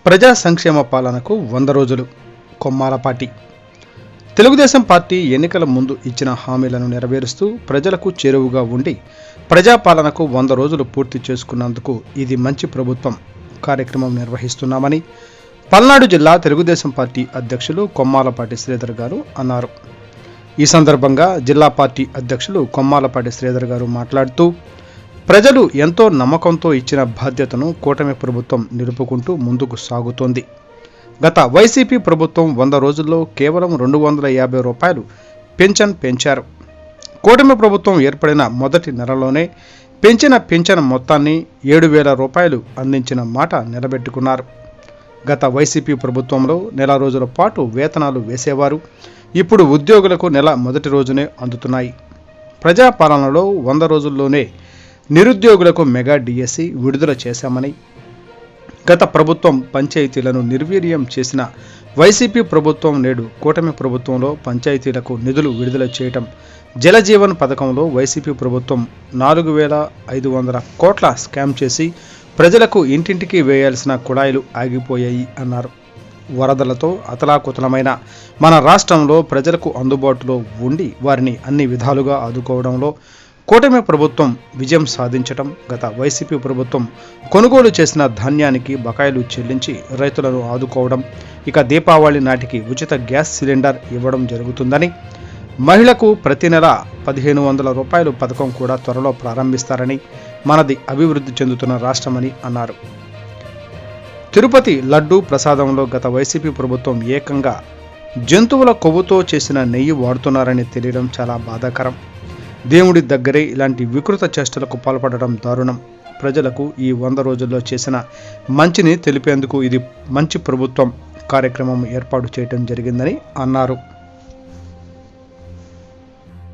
ప్రజా సంక్షేమ పాలనకు 100 రోజులు. కొమ్మాలపాటి. తెలుగుదేశం పార్టీ ఎన్నికల ముందు ఇచ్చిన హామీలను నెరవేరుస్తూ ప్రజలకు చేరువగా ఉండి ప్రజాపాలనకు 100 రోజులు పూర్తి చేసుకున్నందుకు ఇది మంచి ప్రభుత్వం కార్యక్రమం నిర్వహిస్తున్నామని పల్నాడు జిల్లా తెలుగుదేశం పార్టీ అధ్యక్షులు కొమ్మాలపాటి శ్రీధర్ గారు అన్నారు. ఈ సందర్భంగా జిల్లా పార్టీ అధ్యక్షులు కొమ్మాలపాటి శ్రీధర్ గారు మాట్లాడుతూ, ప్రజలు ఎంతో నమ్మకంతో ఇచ్చిన బాధ్యతను కూటమి ప్రభుత్వం నిలుపుకుంటూ ముందుకు సాగుతోంది. గత వైసీపీ ప్రభుత్వం 100 రోజుల్లో కేవలం 250 రూపాయలు పింఛన్ పెంచారు. కూటమి ప్రభుత్వం ఏర్పడిన మొదటి నెలలోనే పెంచిన పింఛన్ మొత్తాన్ని 7,000 రూపాయలు అందించిన మాట నిలబెట్టుకున్నారు. గత వైసీపీ ప్రభుత్వంలో నెల రోజుల పాటు వేతనాలు వేసేవారు. ఇప్పుడు ఉద్యోగులకు నెల మొదటి రోజునే అందుతున్నాయి. ప్రజాపాలనలో 100 రోజుల్లోనే నిరుద్యోగులకు మెగా డిఎస్సి విడుదల చేశామని, గత ప్రభుత్వం పంచాయతీలను నిర్వీర్యం చేసిన వైసీపీ ప్రభుత్వం నేడు కూటమి ప్రభుత్వంలో పంచాయతీలకు నిధులు విడుదల చేయటం, జలజీవన్ పథకంలో వైసీపీ ప్రభుత్వం 4,500 కోట్ల స్కామ్ చేసి ప్రజలకు ఇంటింటికి వేయాల్సిన కుళాయిలు ఆగిపోయాయి అన్నారు. వరదలతో అతలాకుతలమైన మన రాష్ట్రంలో ప్రజలకు అందుబాటులో ఉండి వారిని అన్ని విధాలుగా ఆదుకోవడంలో కూటమి ప్రభుత్వం విజయం సాధించటం, గత వైసీపీ ప్రభుత్వం కొనుగోలు చేసిన ధాన్యానికి బకాయిలు చెల్లించి రైతులను ఆదుకోవడం, ఇక దీపావళి నాటికి ఉచిత గ్యాస్ సిలిండర్ ఇవ్వడం జరుగుతుందని, మహిళకు ప్రతి నెల 1,500 రూపాయలు పథకం కూడా త్వరలో ప్రారంభిస్తారని, మనది అభివృద్ధి చెందుతున్న రాష్ట్రమని అన్నారు. తిరుపతి లడ్డూ ప్రసాదంలో గత వైసీపీ ప్రభుత్వం ఏకంగా జంతువుల కొవ్వుతో చేసిన నెయ్యి వాడుతున్నారని తెలియడం చాలా బాధాకరం. దేవుడి దగ్గరే ఇలాంటి వికృత చేష్టలకు పాల్పడడం దారుణం. ప్రజలకు ఈ 100 రోజుల్లో చేసిన మంచిని తెలిపేందుకు ఇది మంచి ప్రభుత్వం కార్యక్రమం ఏర్పాటు చేయడం జరిగిందని అన్నారు.